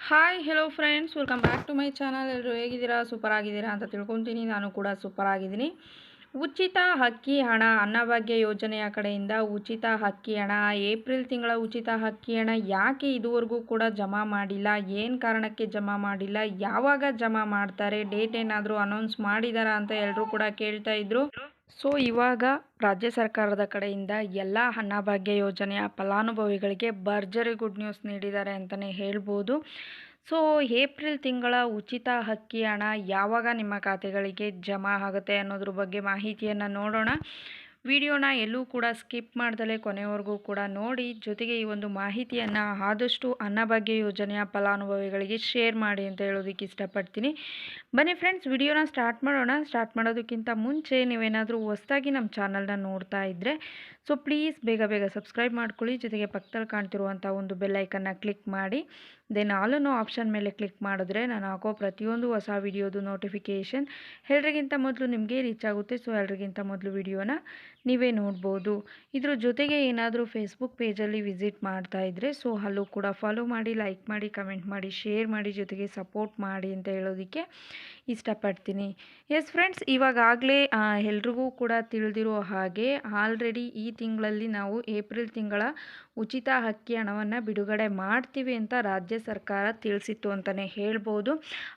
Hi hello friends, welcome back to my channel. ಎಲ್ಲರೂ ಹೇಗಿದ್ದೀರಾ? Super ಆಗಿದ್ದೀರಾ ಅಂತ ತಿಳ್ಕೊತೀನಿ. ನಾನು ಕೂಡ ಸೂಪರ್ ಆಗಿದ್ದೀನಿ. ಉಚಿತ ಅಕ್ಕಿ ಹಣ ಅನ್ನಭಾಗ್ಯ ಯೋಜನೆಯ ಕಡೆಯಿಂದ ಉಚಿತ ಅಕ್ಕಿ ಹಣ, ಏಪ್ರಿಲ್ ತಿಂಗಳ ಉಚಿತ ಅಕ್ಕಿ ಹಣ ಯಾಕೆ ಇದುವರೆಗೂ ಕೂಡ ಜಮಾ ಮಾಡಿಲ್ಲ, ಏನು ಕಾರಣಕ್ಕೆ ಜಮಾ ಮಾಡಿಲ್ಲ, ಯಾವಾಗ ಜಮಾ ಮಾಡ್ತಾರೆ, ಡೇಟ್ ಏನಾದರೂ ಅನೌನ್ಸ್ ಮಾಡಿದಾರಾ ಅಂತ ಎಲ್ಲರೂ ಕೂಡ ಕೇಳ್ತಾ ಇದ್ರು. ಸೊ ಇವಾಗ ರಾಜ್ಯ ಸರ್ಕಾರದ ಕಡೆಯಿಂದ ಎಲ್ಲ ಅನ್ನಭಾಗ್ಯ ಯೋಜನೆಯ ಫಲಾನುಭವಿಗಳಿಗೆ ಭರ್ಜರಿ ಗುಡ್ ನ್ಯೂಸ್ ನೀಡಿದ್ದಾರೆ ಅಂತಲೇ ಹೇಳ್ಬೋದು. ಸೊ ಏಪ್ರಿಲ್ ತಿಂಗಳ ಉಚಿತ ಅಕ್ಕಿ ಹಣ ಯಾವಾಗ ನಿಮ್ಮ ಖಾತೆಗಳಿಗೆ ಜಮಾ ಆಗುತ್ತೆ ಅನ್ನೋದ್ರ ಬಗ್ಗೆ ಮಾಹಿತಿಯನ್ನು ನೋಡೋಣ. ವಿಡಿಯೋನ ಎಲ್ಲೂ ಕೂಡ ಸ್ಕಿಪ್ ಮಾಡ್ದಲೇ ಕೊನೆವರೆಗೂ ಕೂಡ ನೋಡಿ. ಜೊತೆಗೆ ಈ ಒಂದು ಮಾಹಿತಿಯನ್ನು ಆದಷ್ಟು ಅನ್ನಭಾಗ್ಯ ಯೋಜನೆಯ ಫಲಾನುಭವಿಗಳಿಗೆ ಶೇರ್ ಮಾಡಿ ಅಂತ ಹೇಳೋದಕ್ಕೆ ಇಷ್ಟಪಡ್ತೀನಿ. ಬನ್ನಿ ಫ್ರೆಂಡ್ಸ್, ವಿಡಿಯೋನ ಸ್ಟಾರ್ಟ್ ಮಾಡೋಣ. ಸ್ಟಾರ್ಟ್ ಮಾಡೋದಕ್ಕಿಂತ ಮುಂಚೆ ನೀವೇನಾದರೂ ಹೊಸದಾಗಿ ನಮ್ಮ ಚಾನಲ್ನ ನೋಡ್ತಾ ಇದ್ದರೆ ಸೊ ಪ್ಲೀಸ್ ಬೇಗ ಸಬ್ಸ್ಕ್ರೈಬ್ ಮಾಡ್ಕೊಳ್ಳಿ. ಜೊತೆಗೆ ಪಕ್ಕದಲ್ಲಿ ಕಾಣ್ತಿರುವಂಥ ಒಂದು ಬೆಲ್ಲೈಕನ್ನ ಕ್ಲಿಕ್ ಮಾಡಿ ದೆನ್ ಆಲ್ ಅನ್ನೋ ಆಪ್ಷನ್ ಮೇಲೆ ಕ್ಲಿಕ್ ಮಾಡಿದ್ರೆ ನಾನು ಹಾಕೋ ಪ್ರತಿಯೊಂದು ಹೊಸ ವಿಡಿಯೋದು ನೋಟಿಫಿಕೇಷನ್ ಎಲ್ರಿಗಿಂತ ಮೊದಲು ನಿಮಗೆ ರೀಚ್ ಆಗುತ್ತೆ. ಸೊ ಎಲ್ರಿಗಿಂತ ಮೊದಲು ವಿಡಿಯೋನ ನೀವೇ ನೋಡ್ಬೋದು. ಇದ್ರ ಜೊತೆಗೆ ಏನಾದರೂ ಫೇಸ್ಬುಕ್ ಪೇಜಲ್ಲಿ ವಿಸಿಟ್ ಮಾಡ್ತಾ ಇದ್ದರೆ ಸೊ ಅಲ್ಲೂ ಕೂಡ ಫಾಲೋ ಮಾಡಿ, ಲೈಕ್ ಮಾಡಿ, ಕಮೆಂಟ್ ಮಾಡಿ, ಶೇರ್ ಮಾಡಿ, ಜೊತೆಗೆ ಸಪೋರ್ಟ್ ಮಾಡಿ ಅಂತ ಹೇಳೋದಕ್ಕೆ ಇಷ್ಟಪಡ್ತೀನಿ. ಎಸ್ ಫ್ರೆಂಡ್ಸ್, ಇವಾಗಲೇ ಎಲ್ರಿಗೂ ಕೂಡ ತಿಳಿದಿರೋ ಹಾಗೆ ಆಲ್ರೆಡಿ ಈ ತಿಂಗಳಲ್ಲಿ ನಾವು ಏಪ್ರಿಲ್ ತಿಂಗಳ ಉಚಿತ ಅಕ್ಕಿ ಹಣವನ್ನು ಬಿಡುಗಡೆ ಮಾಡ್ತೀವಿ ಅಂತ ರಾಜ್ಯ ಸರ್ಕಾರ ತಿಳಿಸಿತ್ತು ಅಂತಲೇ ಹೇಳ್ಬೋದು.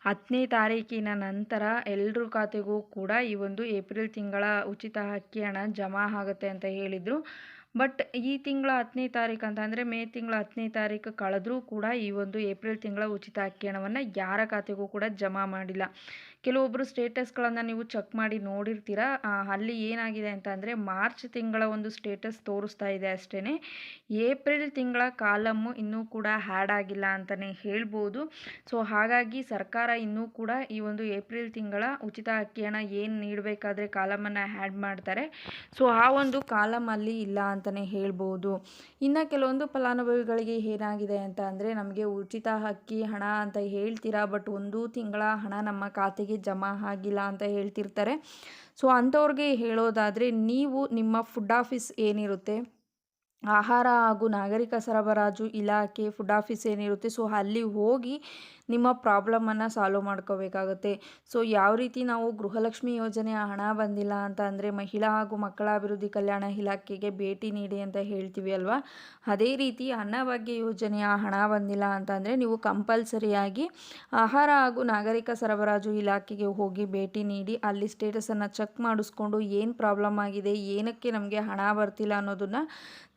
10ನೇ ತಾರೀಕಿನ ನಂತರ ಎಲ್ಲರ ಖಾತೆಗೂ ಕೂಡ ಈ ಒಂದು ಏಪ್ರಿಲ್ ತಿಂಗಳ ಉಚಿತ ಅಕ್ಕಿ ಹಣ ಜಮಾ ಆಗುತ್ತೆ ಅಂತ ಹೇಳಿದರು. ಬಟ್ ಈ ತಿಂಗಳ 10ನೇ ತಾರೀಕು ಅಂತ ಅಂದರೆ ಮೇ ತಿಂಗಳ 10ನೇ ತಾರೀಕು ಕಳೆದ್ರೂ ಕೂಡ ಈ ಒಂದು ಏಪ್ರಿಲ್ ತಿಂಗಳ ಉಚಿತ ಅಕ್ಕಿ ಹಣವನ್ನು ಯಾರ ಖಾತೆಗೂ ಕೂಡ ಜಮಾ ಮಾಡಿಲ್ಲ. ಕೆಲವೊಬ್ಬರು ಸ್ಟೇಟಸ್ಗಳನ್ನು ನೀವು ಚೆಕ್ ಮಾಡಿ ನೋಡಿರ್ತೀರ. ಅಲ್ಲಿ ಏನಾಗಿದೆ ಅಂತ ಅಂದರೆ ಮಾರ್ಚ್ ತಿಂಗಳ ಒಂದು ಸ್ಟೇಟಸ್ ತೋರಿಸ್ತಾ ಇದೆ ಅಷ್ಟೇ. ಏಪ್ರಿಲ್ ತಿಂಗಳ ಕಾಲಮ್ಮು ಇನ್ನೂ ಕೂಡ ಹ್ಯಾಡ್ ಆಗಿಲ್ಲ ಅಂತಲೇ ಹೇಳ್ಬೋದು. ಸೊ ಹಾಗಾಗಿ ಸರ್ಕಾರ ಇನ್ನೂ ಕೂಡ ಈ ಒಂದು ಏಪ್ರಿಲ್ ತಿಂಗಳ ಉಚಿತ ಅಕ್ಕಿ ಹಣ ಏನು ನೀಡಬೇಕಾದ್ರೆ ಕಾಲಮನ್ನು ಹ್ಯಾಡ್ ಮಾಡ್ತಾರೆ. ಸೊ ಆ ಒಂದು ಕಾಲಮ್ ಅಲ್ಲಿ ಇಲ್ಲ ಅಂತಲೇ ಹೇಳ್ಬೋದು. ಇನ್ನು ಕೆಲವೊಂದು ಫಲಾನುಭವಿಗಳಿಗೆ ಏನಾಗಿದೆ ಅಂತ ಅಂದರೆ ನಮಗೆ ಉಚಿತ ಅಕ್ಕಿ ಹಣ ಅಂತ ಹೇಳ್ತೀರಾ, ಬಟ್ ಒಂದು ತಿಂಗಳ ಹಣ ನಮ್ಮ ಖಾತೆಗೆ ಜಮಾ ಆಗಿಲ್ಲ ಅಂತ ಹೇಳ್ತಿರ್ತಾರೆ. ಸೊ ಅಂಥವ್ರಿಗೆ ಹೇಳೋದಾದರೆ, ನೀವು ನಿಮ್ಮ ಫುಡ್ ಆಫೀಸ್ ಏನಿರುತ್ತೆ, ಆಹಾರ ಹಾಗೂ ನಾಗರಿಕ ಸರಬರಾಜು ಇಲಾಖೆ ಫುಡ್ ಆಫೀಸ್ ಏನಿರುತ್ತೆ, ಸೊ ಅಲ್ಲಿ ಹೋಗಿ ನಿಮ್ಮ ಪ್ರಾಬ್ಲಮನ್ನು ಸಾಲ್ವ್ ಮಾಡ್ಕೋಬೇಕಾಗುತ್ತೆ. ಸೊ ಯಾವ ರೀತಿ ನಾವು ಗೃಹಲಕ್ಷ್ಮಿ ಯೋಜನೆಯ ಹಣ ಬಂದಿಲ್ಲ ಅಂತ ಅಂದರೆ ಮಹಿಳಾ ಹಾಗೂ ಮಕ್ಕಳ ಅಭಿವೃದ್ಧಿ ಕಲ್ಯಾಣ ಇಲಾಖೆಗೆ ಭೇಟಿ ನೀಡಿ ಅಂತ ಹೇಳ್ತೀವಿ ಅಲ್ವಾ, ಅದೇ ರೀತಿ ಅನ್ನಭಾಗ್ಯ ಯೋಜನೆಯ ಹಣ ಬಂದಿಲ್ಲ ಅಂತ ಅಂದರೆ ನೀವು ಕಂಪಲ್ಸರಿಯಾಗಿ ಆಹಾರ ಹಾಗೂ ನಾಗರಿಕ ಸರಬರಾಜು ಇಲಾಖೆಗೆ ಹೋಗಿ ಭೇಟಿ ನೀಡಿ ಅಲ್ಲಿ ಸ್ಟೇಟಸನ್ನು ಚೆಕ್ ಮಾಡಿಸ್ಕೊಂಡು ಏನು ಪ್ರಾಬ್ಲಮ್ ಆಗಿದೆ, ಏನಕ್ಕೆ ನಮಗೆ ಹಣ ಬರ್ತಿಲ್ಲ ಅನ್ನೋದನ್ನು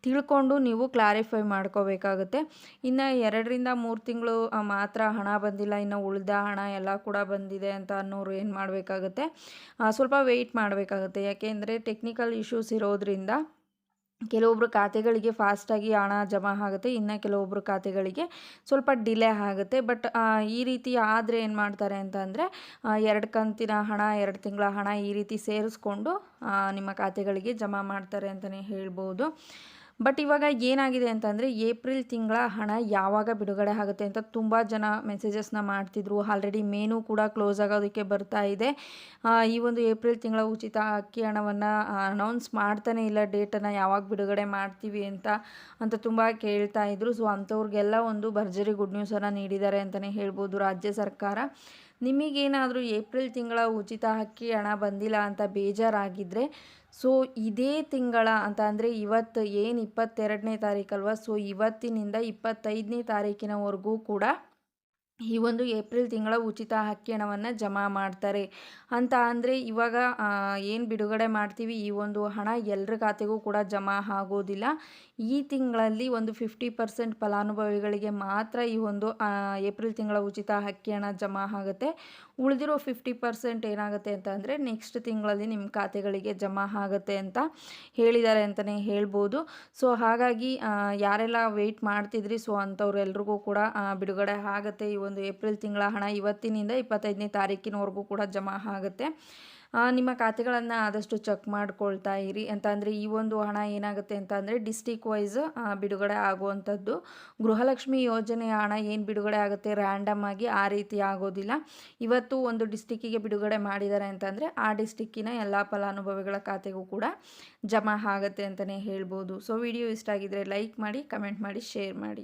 ತಿಳ್ಕೊಂಡು ನೀವು ಕ್ಲಾರಿಫೈ ಮಾಡ್ಕೋಬೇಕಾಗುತ್ತೆ. ಇನ್ನು 2ರಿಂದ 3 ತಿಂಗಳು ಮಾತ್ರ ಹಣ ಬಂದಿಲ್ಲ, ಇನ್ನು ಉಳಿದ ಹಣ ಎಲ್ಲ ಕೂಡ ಬಂದಿದೆ ಅಂತ ಅನ್ನೋರು ಏನು ಮಾಡಬೇಕಾಗುತ್ತೆ, ಸ್ವಲ್ಪ ವೆಯ್ಟ್ ಮಾಡಬೇಕಾಗುತ್ತೆ. ಯಾಕೆಂದರೆ ಟೆಕ್ನಿಕಲ್ ಇಶ್ಯೂಸ್ ಇರೋದ್ರಿಂದ ಕೆಲವೊಬ್ಬರು ಖಾತೆಗಳಿಗೆ ಫಾಸ್ಟಾಗಿ ಹಣ ಜಮಾ ಆಗುತ್ತೆ, ಇನ್ನು ಕೆಲವೊಬ್ಬರು ಖಾತೆಗಳಿಗೆ ಸ್ವಲ್ಪ ಡಿಲೇ ಆಗುತ್ತೆ. ಬಟ್ ಈ ರೀತಿ ಆದರೆ ಏನು ಮಾಡ್ತಾರೆ ಅಂತ ಅಂದರೆ 2 ಕಂತಿನ ಹಣ, 2 ತಿಂಗಳ ಹಣ ಈ ರೀತಿ ಸೇರಿಸ್ಕೊಂಡು ನಿಮ್ಮ ಖಾತೆಗಳಿಗೆ ಜಮಾ ಮಾಡ್ತಾರೆ ಅಂತಲೇ ಹೇಳ್ಬೋದು. ಬಟ್ ಇವಾಗ ಏನಾಗಿದೆ ಅಂತಂದರೆ ಏಪ್ರಿಲ್ ತಿಂಗಳ ಹಣ ಯಾವಾಗ ಬಿಡುಗಡೆ ಆಗುತ್ತೆ ಅಂತ ತುಂಬ ಜನ ಮೆಸೇಜಸ್ನ ಮಾಡ್ತಿದ್ರು. ಆಲ್ರೆಡಿ ಮೇನೂ ಕೂಡ ಕ್ಲೋಸ್ ಆಗೋದಕ್ಕೆ ಬರ್ತಾ ಇದೆ. ಈ ಒಂದು ಏಪ್ರಿಲ್ ತಿಂಗಳ ಉಚಿತ ಅಕ್ಕಿ ಹಣವನ್ನು ಅನೌನ್ಸ್ ಮಾಡ್ತಾನೆ ಇಲ್ಲ, ಡೇಟನ್ನು ಯಾವಾಗ ಬಿಡುಗಡೆ ಮಾಡ್ತೀವಿ ಅಂತ ತುಂಬ ಕೇಳ್ತಾ ಇದ್ರು. ಸೊ ಅಂಥವ್ರಿಗೆಲ್ಲ ಒಂದು ಭರ್ಜರಿ ಗುಡ್ ನ್ಯೂಸನ್ನು ನೀಡಿದ್ದಾರೆ ಅಂತಲೇ ಹೇಳ್ಬೋದು ರಾಜ್ಯ ಸರ್ಕಾರ. ನಿಮಗೇನಾದರೂ ಏಪ್ರಿಲ್ ತಿಂಗಳ ಉಚಿತ ಅಕ್ಕಿ ಹಣ ಬಂದಿಲ್ಲ ಅಂತ ಬೇಜಾರಾಗಿದ್ದರೆ ಸೊ ಇದೇ ತಿಂಗಳ ಅಂತ ಅಂದರೆ ಇವತ್ತು ಏನು 22ನೇ ತಾರೀಕಲ್ವ, ಸೊ ಇವತ್ತಿನಿಂದ 25ನೇ ತಾರೀಕಿನವರೆಗೂ ಕೂಡ ಈ ಒಂದು ಏಪ್ರಿಲ್ ತಿಂಗಳ ಉಚಿತ ಅಕ್ಕಿ ಹಣವನ್ನು ಜಮಾ ಮಾಡ್ತಾರೆ. ಅಂತ ಅಂದರೆ ಇವಾಗ ಏನು ಬಿಡುಗಡೆ ಮಾಡ್ತೀವಿ ಈ ಒಂದು ಹಣ ಎಲ್ಲರ ಖಾತೆಗೂ ಕೂಡ ಜಮಾ ಆಗೋದಿಲ್ಲ. ಈ ತಿಂಗಳಲ್ಲಿ ಒಂದು 50% ಫಲಾನುಭವಿಗಳಿಗೆ ಮಾತ್ರ ಈ ಒಂದು ಏಪ್ರಿಲ್ ತಿಂಗಳ ಉಚಿತ ಅಕ್ಕಿ ಹಣ ಜಮಾ ಆಗುತ್ತೆ. ಉಳಿದಿರೋ 50% ಏನಾಗುತ್ತೆ ಅಂತ ಅಂದರೆ ನೆಕ್ಸ್ಟ್ ತಿಂಗಳಲ್ಲಿ ನಿಮ್ಮ ಖಾತೆಗಳಿಗೆ ಜಮಾ ಆಗುತ್ತೆ ಅಂತ ಹೇಳಿದ್ದಾರೆ ಅಂತಲೇ ಹೇಳ್ಬೋದು. ಸೊ ಹಾಗಾಗಿ ಯಾರೆಲ್ಲ ವೆಯ್ಟ್ ಮಾಡ್ತಿದ್ರಿ ಸೊ ಅಂಥವ್ರೆಲ್ರಿಗೂ ಕೂಡ ಬಿಡುಗಡೆ ಆಗುತ್ತೆ. ಈ ಒಂದು ಏಪ್ರಿಲ್ ತಿಂಗಳ ಹಣ ಇವತ್ತಿನಿಂದ 25ನೇ ತಾರೀಕಿನವರೆಗೂ ಕೂಡ ಜಮಾ ಆಗುತ್ತೆ. ನಿಮ್ಮ ಖಾತೆಗಳನ್ನು ಆದಷ್ಟು ಚೆಕ್ ಮಾಡ್ಕೊಳ್ತಾ ಇರಿ. ಅಂತ ಅಂದರೆ ಈ ಒಂದು ಹಣ ಏನಾಗುತ್ತೆ ಅಂತ ಅಂದರೆ ಡಿಸ್ಟಿಕ್ ವೈಸ್ ಬಿಡುಗಡೆ ಆಗುವಂಥದ್ದು. ಗೃಹಲಕ್ಷ್ಮಿ ಯೋಜನೆಯ ಹಣ ಏನು ಬಿಡುಗಡೆ ಆಗುತ್ತೆ ರ್ಯಾಂಡಮ್ ಆಗಿ ಆ ರೀತಿ ಆಗೋದಿಲ್ಲ. ಇವತ್ತು ಒಂದು ಡಿಸ್ಟಿಕ್ಕಿಗೆ ಬಿಡುಗಡೆ ಮಾಡಿದ್ದಾರೆ ಅಂತಂದರೆ ಆ ಡಿಸ್ಟಿಕ್ಕಿನ ಎಲ್ಲ ಫಲಾನುಭವಿಗಳ ಖಾತೆಗೂ ಕೂಡ ಜಮಾ ಆಗುತ್ತೆ ಅಂತಲೇ ಹೇಳ್ಬೋದು. ಸೊ ವಿಡಿಯೋ ಇಷ್ಟ ಆಗಿದ್ದರೆ ಲೈಕ್ ಮಾಡಿ, ಕಮೆಂಟ್ ಮಾಡಿ, ಶೇರ್ ಮಾಡಿ.